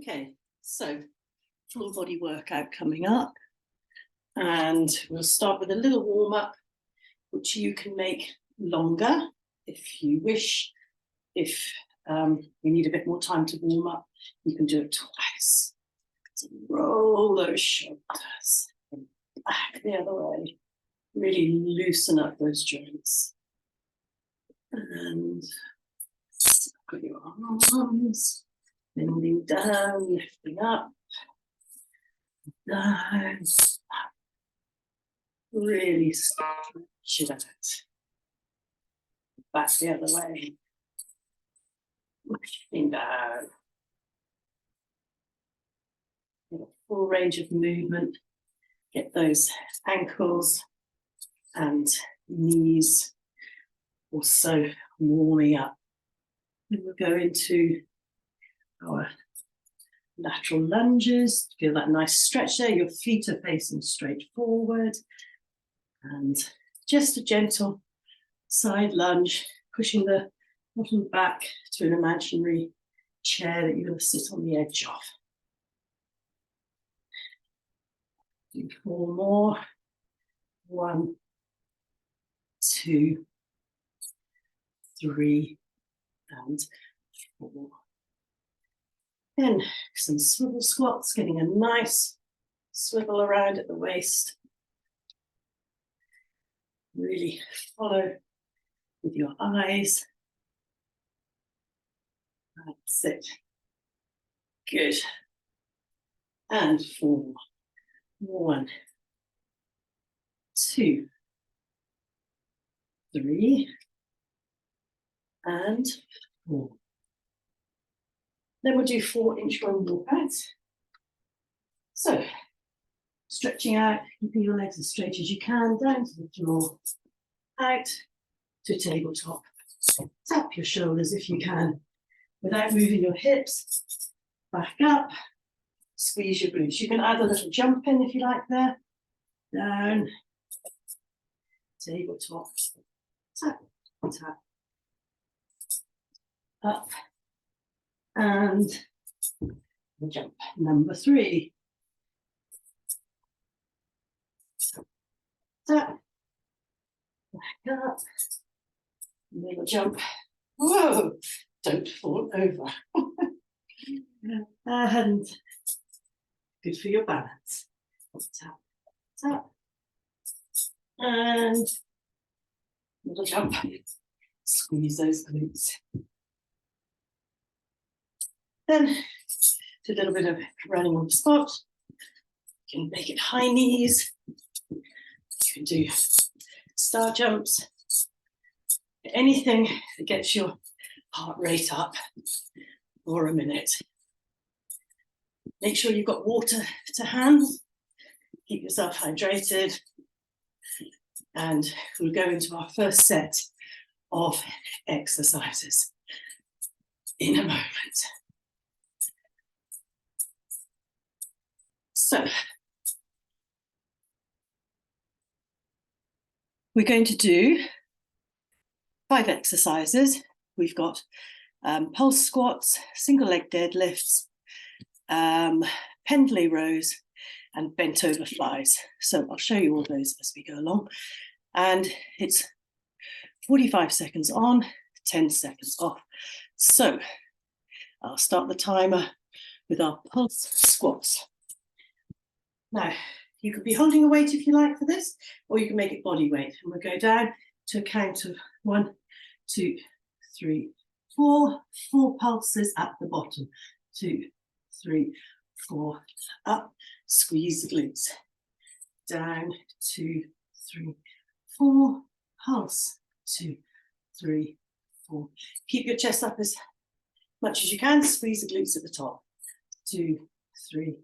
Okay, so full body workout coming up, and we'll start with a little warm up, which you can make longer if you wish. If you need a bit more time to warm up, you can do it twice. So roll those shoulders and back the other way. Really loosen up those joints. And with your arms, bending down, lifting up, down, up. Really stretch it out. Back the other way. Lifting down. Get a full range of movement. Get those ankles and knees also warming up. And we'll go into our lateral lunges. Feel that nice stretch there. Your feet are facing straight forward. And just a gentle side lunge, pushing the bottom back to an imaginary chair that you're going to sit on the edge of. Do 4 more. 1, 2, 3, and 4. Then some swivel squats, getting a nice swivel around at the waist. Really follow with your eyes. That's it. Good. And 4. 1, 2, 3, and 4. Then we'll do 4 inchworm walkouts. So, stretching out, keeping your legs as straight as you can, down to the floor, out to tabletop. Tap your shoulders if you can, without moving your hips. Back up, squeeze your glutes. You can add a little jump in if you like there. Down, tabletop, tap, tap, up, and jump. Number 3. Tap, back up, little jump. Whoa, don't fall over. And good for your balance. Tap, tap, and little jump. Squeeze those glutes. Then do a little bit of running on the spot. You can make it high knees. You can do star jumps. Anything that gets your heart rate up for a minute. Make sure you've got water to hand. Keep yourself hydrated. And we'll go into our first set of exercises in a moment. So, we're going to do 5 exercises. We've got pulse squats, single leg deadlifts, pendlay rows, and bent over flies. So I'll show you all those as we go along. And it's 45 seconds on, 10 seconds off. So I'll start the timer with our pulse squats. Now, you could be holding a weight if you like for this, or you can make it body weight. And we'll go down to a count of 1, 2, 3, 4. 4 pulses at the bottom. 2, 3, 4. Up. Squeeze the glutes. Down. 2, 3, 4. Pulse. 2, 3, 4. Keep your chest up as much as you can. Squeeze the glutes at the top. 2, 3,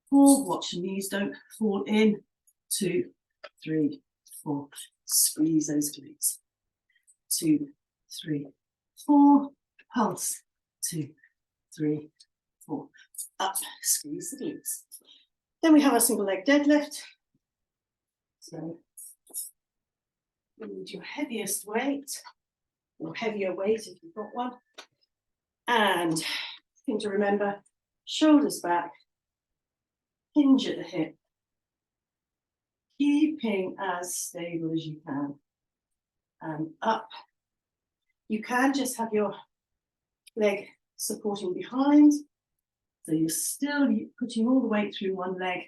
4. Watch your knees don't fall in. 2, 3, 4. Squeeze those glutes. 2, 3, 4. Pulse. 2, 3, 4. Up. Squeeze the glutes. Then we have a single leg deadlift. So you need your heaviest weight, or heavier weight if you've got one. And thing to remember, shoulders back, hinge at the hip, keeping as stable as you can, and up. You can just have your leg supporting behind, so you're still putting all the weight through one leg,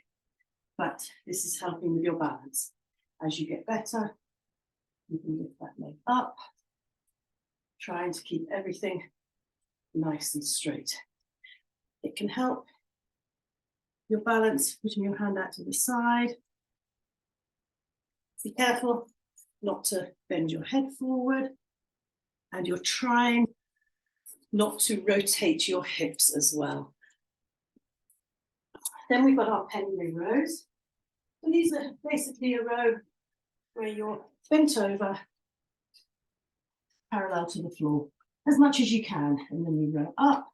but this is helping with your balance. As you get better, you can lift that leg up, trying to keep everything nice and straight. It can help your balance, putting your hand out to the side. Be careful not to bend your head forward, and you're trying not to rotate your hips as well. Then we've got our pendulum rows. So these are basically a row where you're bent over, parallel to the floor, as much as you can, and then you row up,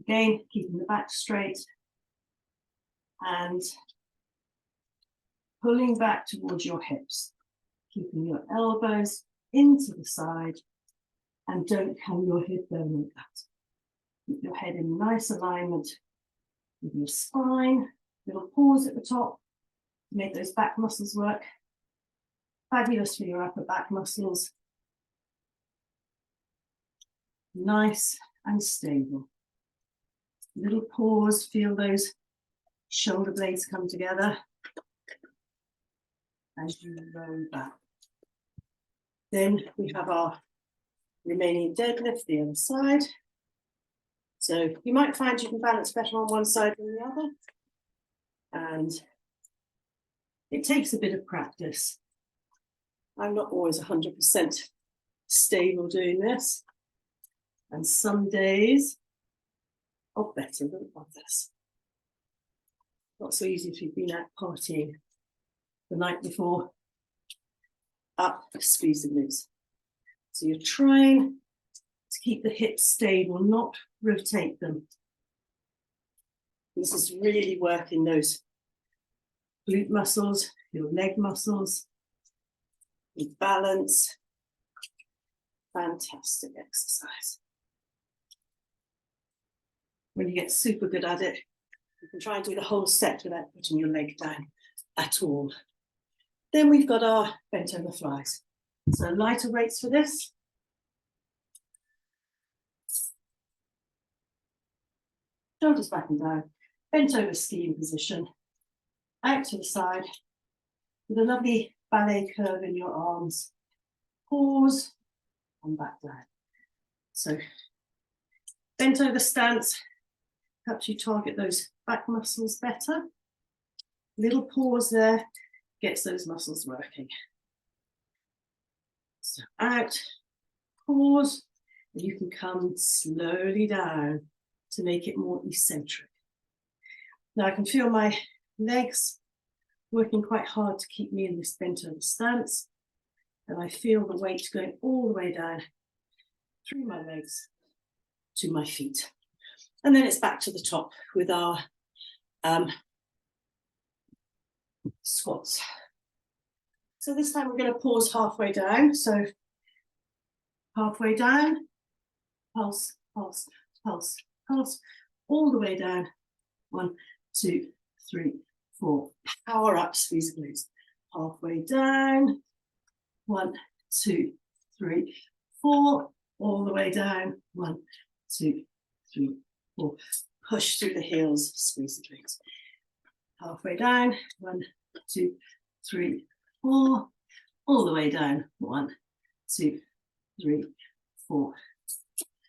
again, keeping the back straight, and pulling back towards your hips, keeping your elbows into the side, and don't hang your hip bone like that. Keep your head in nice alignment with your spine. Little pause at the top to make those back muscles work. Fabulous for your upper back muscles. Nice and stable. Little pause, feel those shoulder blades come together as you roll back. Then we have our remaining deadlift, the other side. So you might find you can balance better on one side than the other. And it takes a bit of practice. I'm not always 100% stable doing this. And some days are better than others. Not so easy if you've been out partying the night before. Up, squeeze the glutes. So you're trying to keep the hips stable, not rotate them. This is really working those glute muscles, your leg muscles, your balance. Fantastic exercise. When you get super good at it, you can try and do the whole set without putting your leg down at all. Then we've got our bent over flies. So lighter weights for this. Shoulders back and down, bent over skiing position, out to the side, with a lovely ballet curve in your arms. Pause and back down. So bent over stance helps you target those back muscles better. Little pause there gets those muscles working. So out, pause, and you can come slowly down to make it more eccentric. Now I can feel my legs working quite hard to keep me in this bent over stance, and I feel the weight going all the way down through my legs to my feet. And then it's back to the top with our squats. So this time we're going to pause halfway down. So halfway down, pulse, pulse, pulse, pulse, all the way down. 1, 2, 3, 4. Power up, squeeze the glutes. Halfway down. 1, 2, 3, 4. All the way down. 1, 2, 3, 4. Push through the heels, squeeze the glutes. Halfway down. 1, 2, 3, 4. All the way down. 1, 2, 3, 4.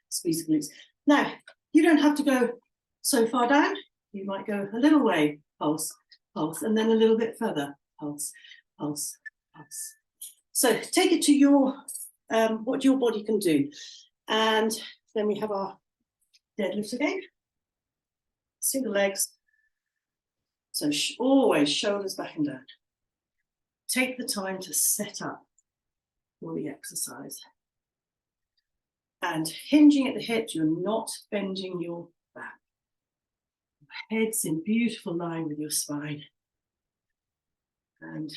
Squeeze the glutes. Now, you don't have to go so far down. You might go a little way, pulse, pulse, and then a little bit further, pulse, pulse, pulse. So take it to your, what your body can do. And then we have our deadlift again. Single legs. So always shoulders back and down. Take the time to set up for the exercise. And hinging at the hips, you're not bending your back. Head's in beautiful line with your spine. And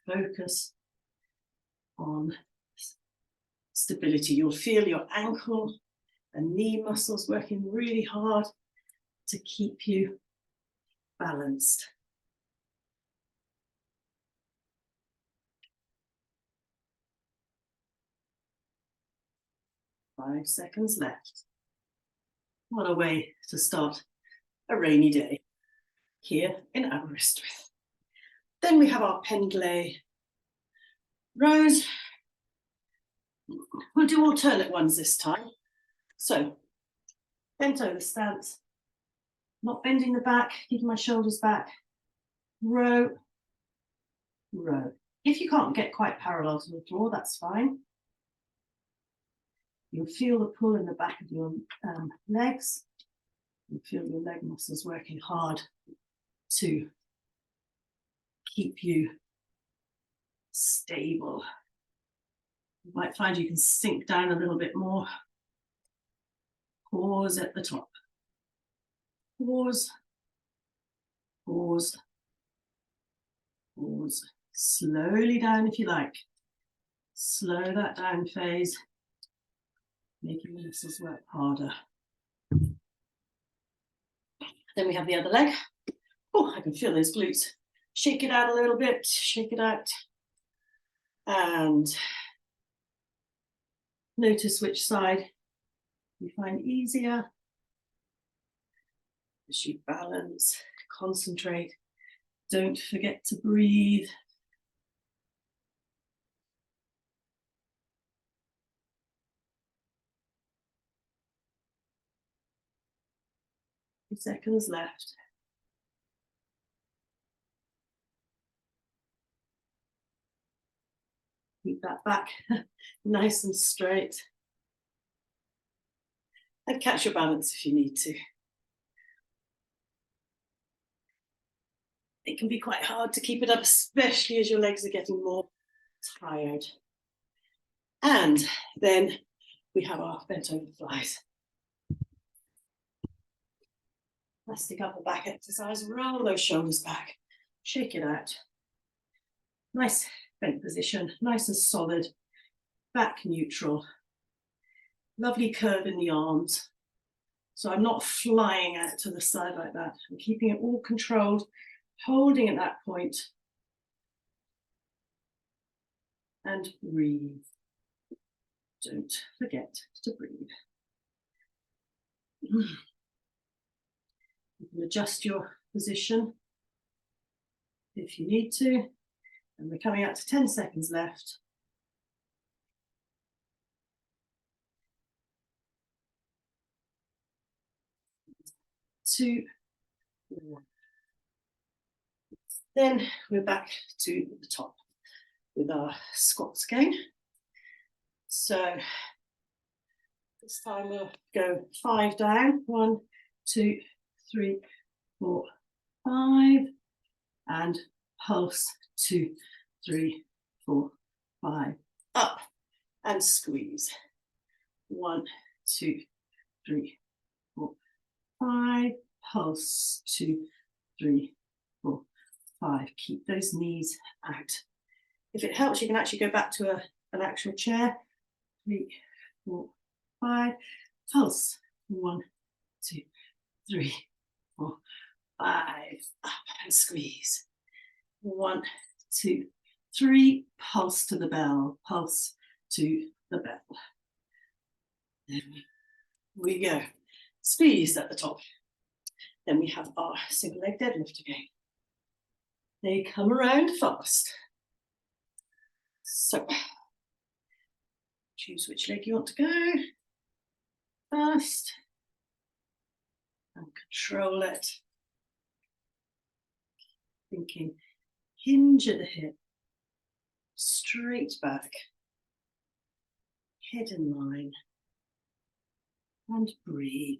focus on stability. You'll feel your ankle and knee muscles working really hard to keep you balanced. Five seconds left. What a way to start a rainy day here in Aberystwyth. Then we have our Pendlay rows. We'll do alternate ones this time. So, bent over stance, not bending the back, keeping my shoulders back. Row, row. If you can't get quite parallel to the floor, that's fine. You'll feel the pull in the back of your legs. You'll feel your leg muscles working hard to keep you stable. You might find you can sink down a little bit more. Pause at the top. Pause, pause, pause. Slowly down if you like. Slow that down phase, making the muscles work harder. Then we have the other leg. Oh, I can feel those glutes. Shake it out a little bit, shake it out. And notice which side you find easier. As you balance, concentrate. Don't forget to breathe. Seconds left. Keep that back nice and straight. And catch your balance if you need to. It can be quite hard to keep it up, especially as your legs are getting more tired. And then we have our bent over flies. Plastic upper back exercise, roll those shoulders back, shake it out. Nice bent position, nice and solid, back neutral. Lovely curve in the arms. So I'm not flying out to the side like that. I'm keeping it all controlled, holding at that point. And breathe. Don't forget to breathe. You can adjust your position if you need to. And we're coming out to 10 seconds left. 2, 1. Then we're back to the top with our squats again. So this time we'll go 5 down. 1, 2, 3, 4, 5. And pulse 2, 3, 4, 5. Up and squeeze. 1, 2, 3, 4, 5. Pulse 2, 3, 4, 5. Keep those knees out. If it helps, you can actually go back to an actual chair. 3, 4, 5. Pulse 1, 2, 3, 4, 5. Up and squeeze. 1, 2, 3. Pulse to the bell. Pulse to the bell. There we go. Squeeze at the top. Then we have our single leg deadlift again. They come around fast. So, choose which leg you want to go first. And control it. Thinking, hinge at the hip. Straight back. Head in line. And breathe.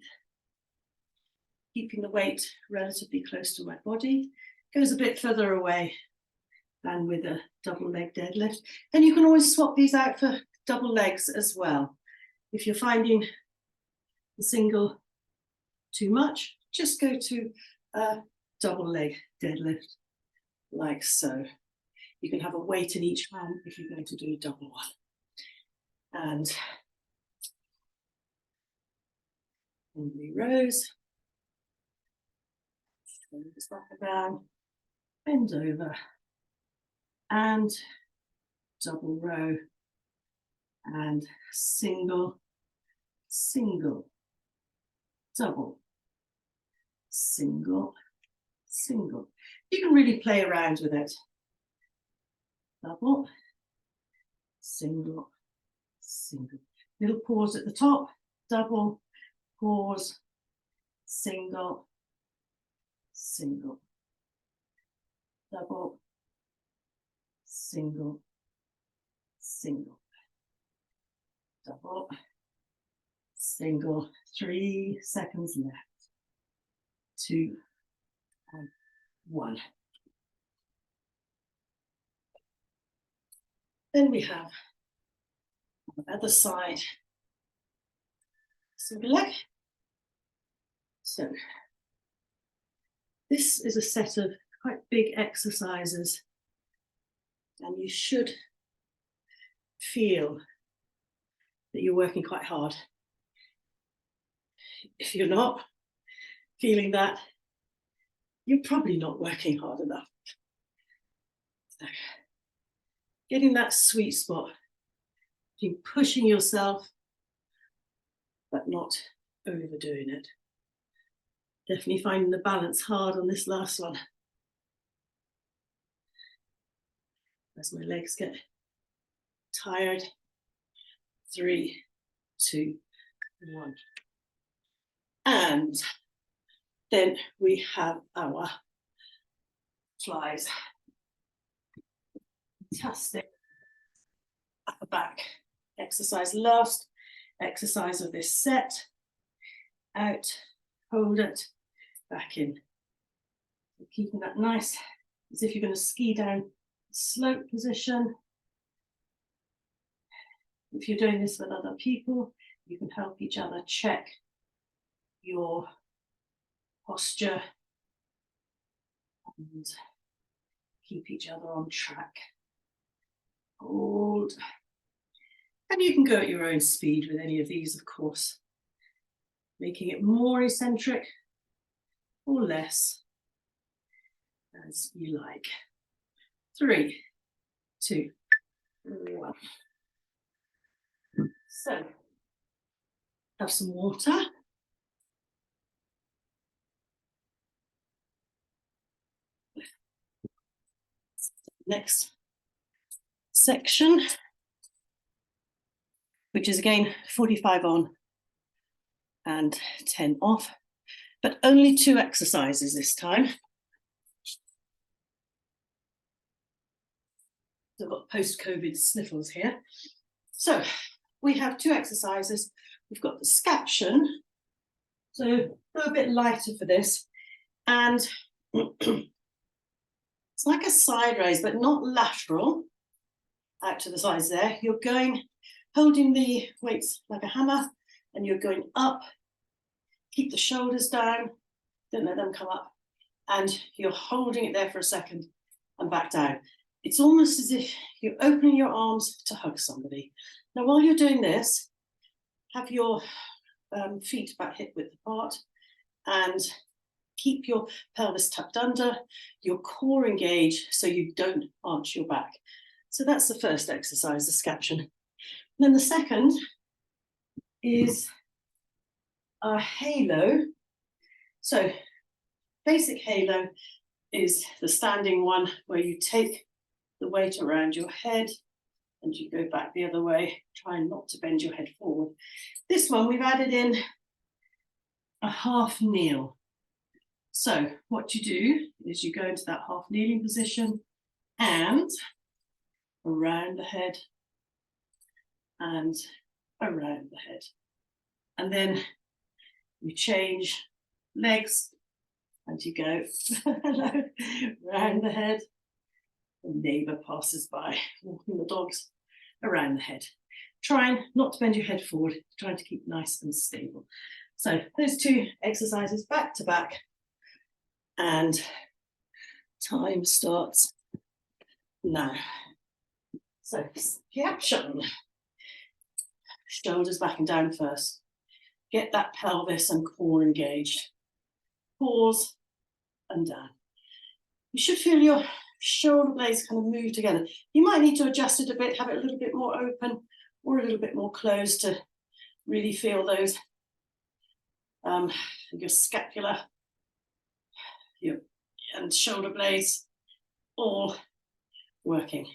Keeping the weight relatively close to my body. Goes a bit further away than with a double leg deadlift. And you can always swap these out for double legs as well. If you're finding the single too much, just go to a double leg deadlift, like so. You can have a weight in each hand if you're going to do a double one. And in the rows. Shoulders back and down, bend over, and double row, and single, single, double, single, single. You can really play around with it. Double, single, single. Little pause at the top, double, pause, single, single, double, single, single, double, single. 3 seconds left. 2 and 1. Then we have on the other side, single leg. So this is a set of quite big exercises, and you should feel that you're working quite hard. If you're not feeling that, you're probably not working hard enough. So, getting that sweet spot, pushing yourself, but not overdoing it. Definitely finding the balance hard on this last one. As my legs get tired. 3, 2, 1. And then we have our flies. Fantastic. Upper back exercise. Last exercise of this set. Out, hold it, back in. Keeping that nice, as if you're going to ski down slope position. If you're doing this with other people, you can help each other check your posture and keep each other on track. Hold. And you can go at your own speed with any of these, of course, making it more eccentric or less, as you like. 3, 2, 1. So, have some water. Next section, which is again 45 on and 10 off, but only 2 exercises this time. So I've got post-COVID sniffles here. So we have 2 exercises. We've got the scaption, so go a bit lighter for this, and it's like a side raise, but not lateral, out to the sides there. You're going, holding the weights like a hammer, and you're going up, keep the shoulders down, don't let them come up, and you're holding it there for a second and back down. It's almost as if you're opening your arms to hug somebody. Now, while you're doing this, have your feet about hip width apart, and keep your pelvis tucked under, your core engaged so you don't arch your back. So that's the first exercise, the scaption. And then the second is our halo. So basic halo is the standing one where you take the weight around your head and you go back the other way, trying not to bend your head forward. This one we've added in a half kneel. So what you do is you go into that half kneeling position and around the head and around the head. And then you change legs and you go around the head. The neighbour passes by, walking the dogs, around the head. Trying not to bend your head forward, trying to keep nice and stable. So those 2 exercises back to back, and time starts now. So scaption. Shoulders back and down first. Get that pelvis and core engaged. Pause and down. You should feel your shoulder blades kind of move together. You might need to adjust it a bit, have it a little bit more open or a little bit more closed to really feel those, your scapula, and shoulder blades all working.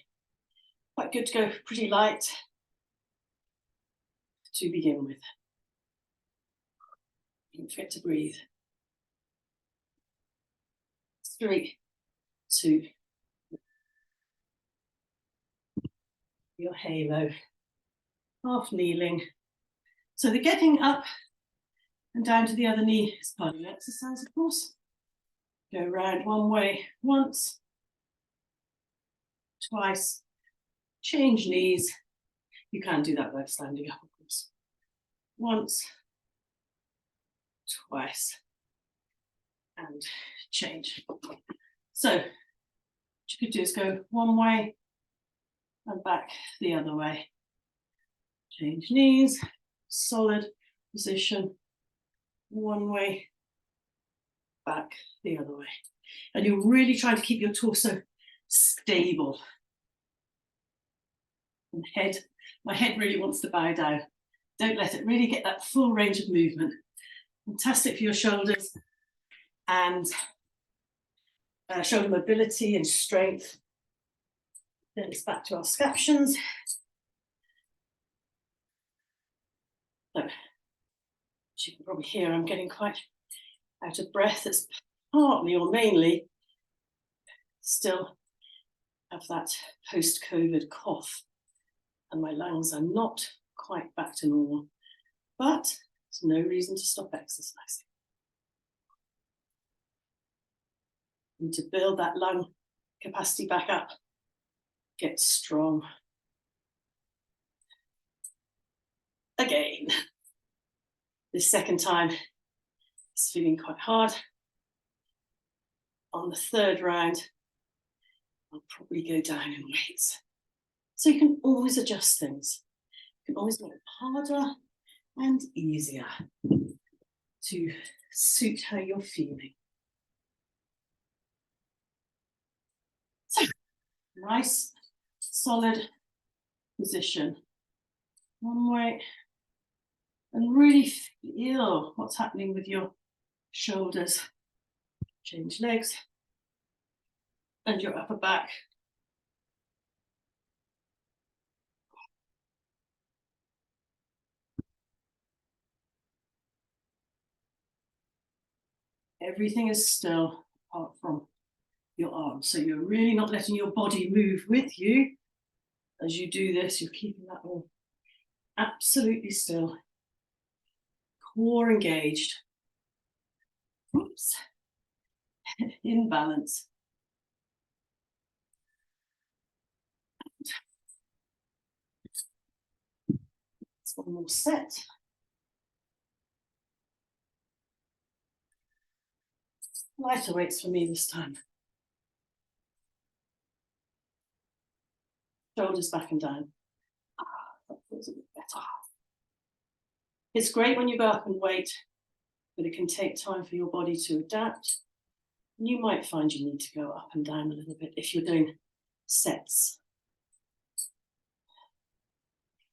Quite good to go pretty light to begin with. Don't forget to breathe. 3, 2. Your halo. Half kneeling. So the getting up and down to the other knee is part of the exercise, of course. Go round one way once, twice, change knees. You can do that by standing up, of course. Once, twice, and change. So what you could do is go one way and back the other way. Change knees, solid position, one way, back the other way. And you're really trying to keep your torso stable. And head, my head really wants to bow down. Don't let it really get that full range of movement. Fantastic for your shoulders and shoulder mobility and strength. Then it's back to our scaptions. So, as you can probably hear, I'm getting quite out of breath. It's partly or mainly still have that post-COVID cough, and my lungs are not quite back to normal, but there's no reason to stop exercising. And to build that lung capacity back up, get strong. Again, this second time is feeling quite hard. On the third round, I'll probably go down in weights. So you can always adjust things. You can always make it harder and easier to suit how you're feeling. So, nice, solid position. One way. And really feel what's happening with your shoulders. Change legs. And your upper back. Everything is still apart from your arms. So you're really not letting your body move with you. As you do this, you're keeping that all absolutely still. Core engaged. Oops. In balance. Let's one more set. Lighter weights for me this time. Shoulders back and down. That feels a bit better. It's great when you go up and weight, but it can take time for your body to adapt. And you might find you need to go up and down a little bit if you're doing sets.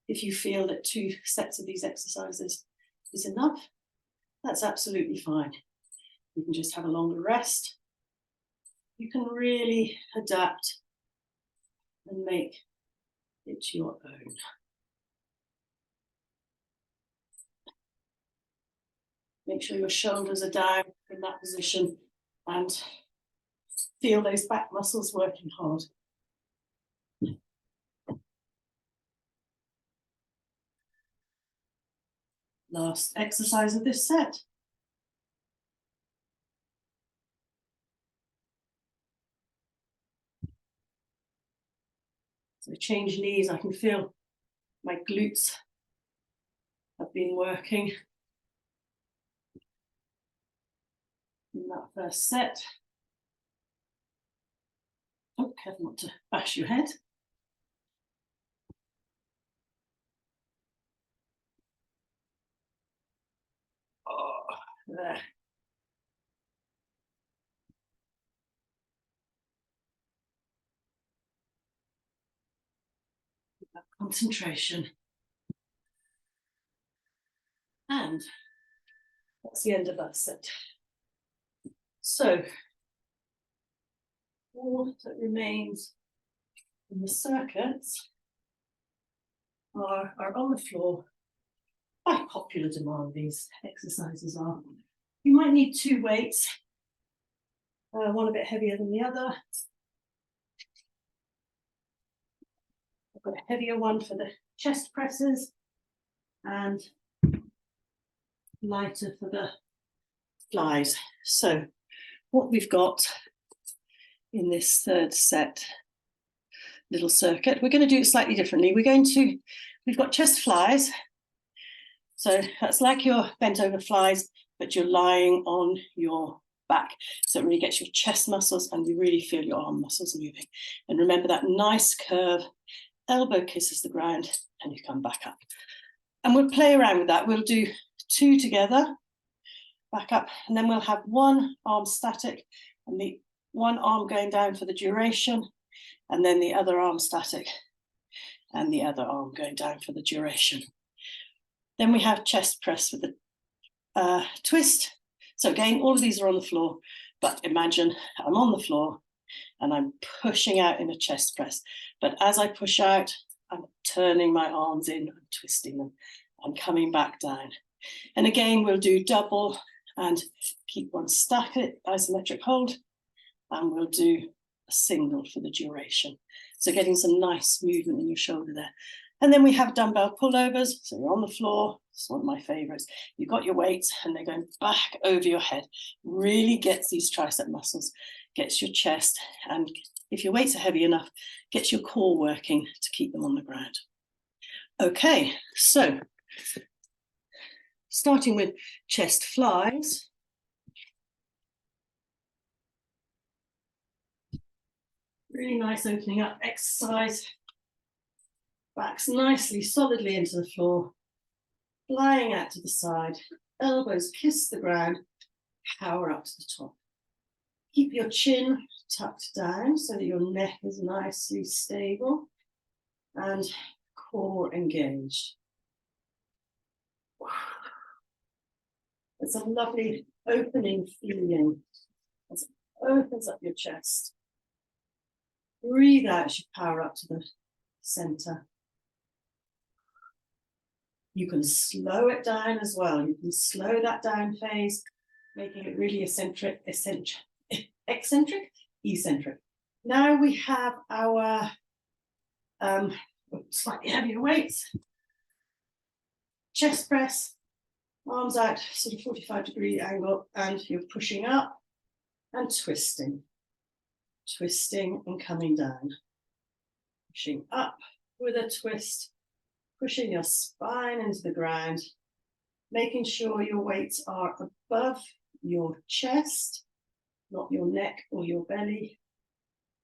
If you feel that 2 sets of these exercises is enough, that's absolutely fine. You can just have a longer rest. You can really adapt and make it your own. Make sure your shoulders are down in that position and feel those back muscles working hard. Last exercise of this set. So change knees, I can feel my glutes have been working in that first set. Oh, careful not to bash your head. Oh, there. concentration. And that's the end of that set. So all that remains in the circuits are on the floor. By popular demand, these exercises are. You might need two weights, one a bit heavier than the other. I've got a heavier one for the chest presses and lighter for the flies. So what we've got in this third set little circuit, we're going to do it slightly differently. We've got chest flies. So that's like your bent over flies, but you're lying on your back. So it really gets your chest muscles and you really feel your arm muscles moving. And remember that nice curve, elbow kisses the ground and you come back up. And we'll play around with that. We'll do two together, back up, and then we'll have one arm static and the one arm going down for the duration, and then the other arm static and the other arm going down for the duration. Then we have chest press with the twist. So again, all of these are on the floor, but imagine I'm on the floor and I'm pushing out in a chest press. But as I push out, I'm turning my arms in, I'm twisting them, I'm coming back down. And again, we'll do double and keep one static, isometric hold, and we'll do a single for the duration. So getting some nice movement in your shoulder there. And then we have dumbbell pullovers. So you're on the floor. It's one of my favorites. You've got your weights and they're going back over your head. Really gets these tricep muscles, gets your chest. And if your weights are heavy enough, gets your core working to keep them on the ground. Okay, so starting with chest flies. Really nice opening up exercise. Backs nicely, solidly into the floor, flying out to the side, elbows kiss the ground, power up to the top. Keep your chin tucked down so that your neck is nicely stable and core engaged. It's a lovely opening feeling as it opens up your chest. Breathe out as you power up to the center. You can slow it down as well. You can slow that down phase, making it really eccentric. Now we have our slightly heavier weights. Chest press, arms out, sort of 45-degree angle, and you're pushing up and twisting. Twisting and coming down. Pushing up with a twist. Pushing your spine into the ground, making sure your weights are above your chest, not your neck or your belly,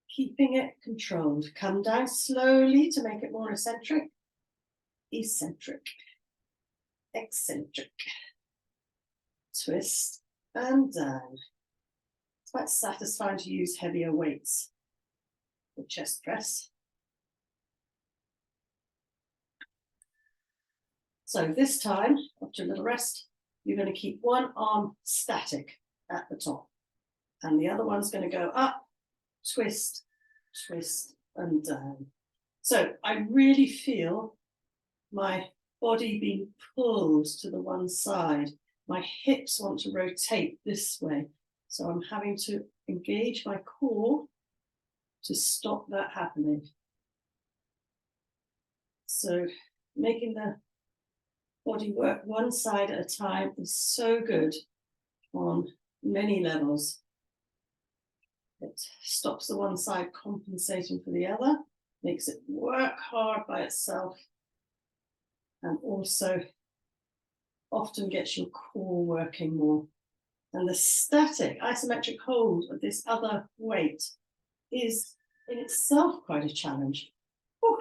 keeping it controlled. Come down slowly to make it more eccentric, eccentric, twist and down. It's quite satisfying to use heavier weights for chest press. So this time, after a little rest, you're going to keep one arm static at the top. And the other one's going to go up, twist, twist, and down. So I really feel my body being pulled to the one side. My hips want to rotate this way. So I'm having to engage my core to stop that happening. So making the body work one side at a time is so good on many levels. It stops the one side compensating for the other, makes it work hard by itself, and also often gets your core working more. And the static isometric hold of this other weight is in itself quite a challenge. Whew.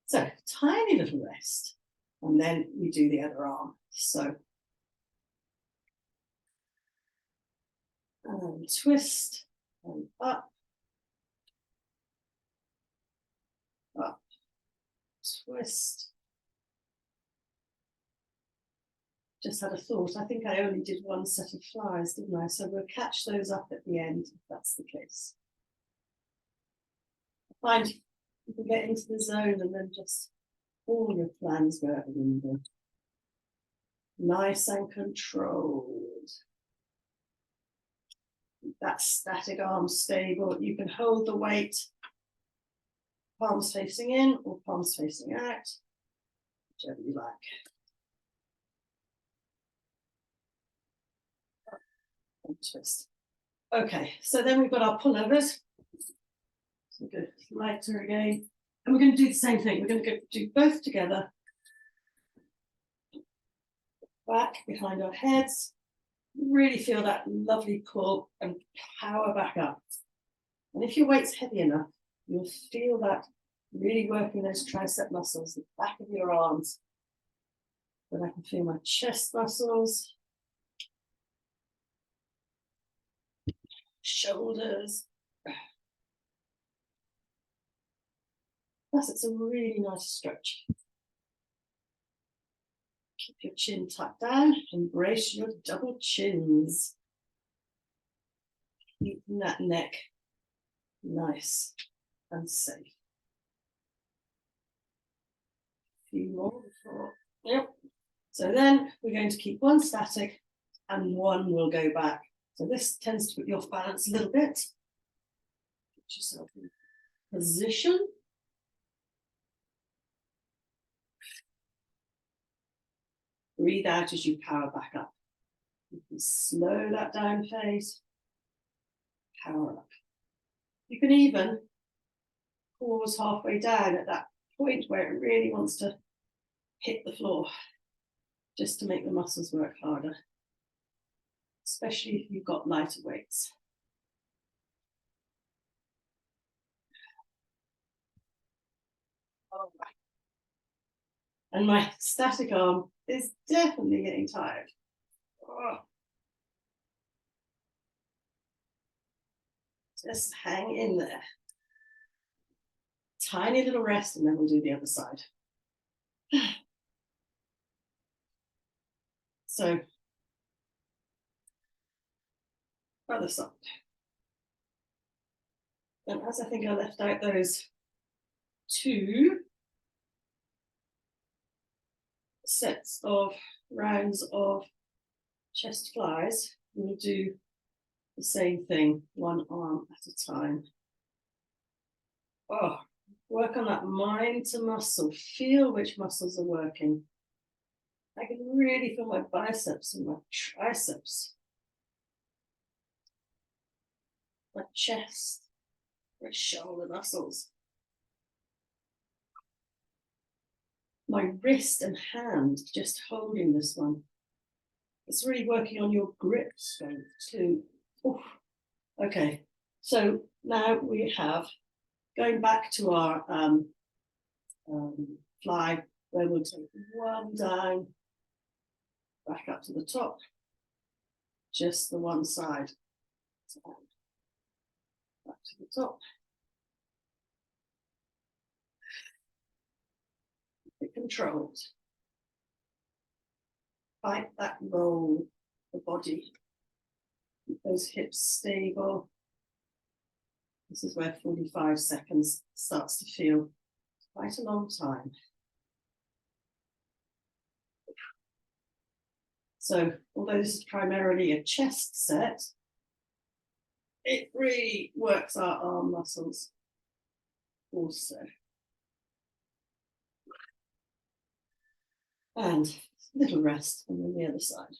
So tiny little rest. And then we do the other arm. So, and twist, and up, twist. Just had a thought, I think I only did one set of flies, didn't I? So we'll catch those up at the end, if that's the case. Find you can get into the zone and then just all your plans go out the window. Nice and controlled. That static arm stable. You can hold the weight, palms facing in or palms facing out, whichever you like. And twist. Okay, so then we've got our pullovers. So go lighter again. And we're going to do the same thing. We're going to do both together. Back behind our heads. Really feel that lovely pull and power back up. And if your weight's heavy enough, you'll feel that really working those tricep muscles, the back of your arms. But I can feel my chest muscles, shoulders. Plus, it's a really nice stretch. Keep your chin tucked down, embrace your double chins. Keeping that neck nice and safe. A few more before, yep. So then we're going to keep one static and one will go back. So this tends to put you off balance a little bit. Put yourself in position. Breathe out as you power back up. You can slow that down phase. Power up. You can even pause halfway down at that point where it really wants to hit the floor, just to make the muscles work harder, especially if you've got lighter weights. All right. And my static arm is definitely getting tired. Oh. Just hang in there. Tiny little rest, and then we'll do the other side. So, other side. And as I think I left out those two sets of rounds of chest flies, we'll do the same thing, one arm at a time. Oh, work on that mind to muscle, feel which muscles are working. I can really feel my biceps and my triceps, my chest, my shoulder muscles, my wrist and hand, just holding this one. It's really working on your grip strength too. Oof. Okay, so now we have, going back to our fly, where we'll take one down, back up to the top, just the one side. Back to the top. Keep it controlled. Fight that roll, the body. Keep those hips stable. This is where 45 seconds starts to feel quite a long time. So, although this is primarily a chest set, it really works our arm muscles also. And a little rest, and then the other side.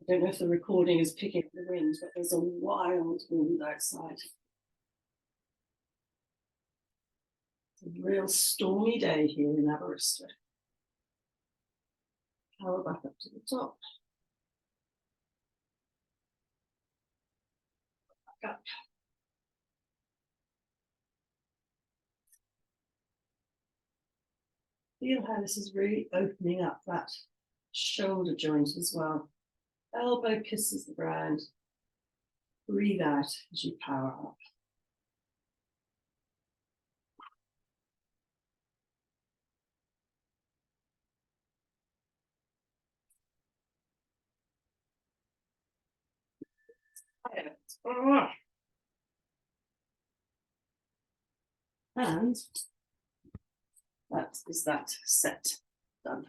I don't know if the recording is picking up the wind, but there's a wild wind outside. It's a real stormy day here in Aberystwyth. Power back up to the top. Back up. Feel how this is really opening up that shoulder joint as well. Elbow kisses the ground. Breathe out as you power up. And that is that set done.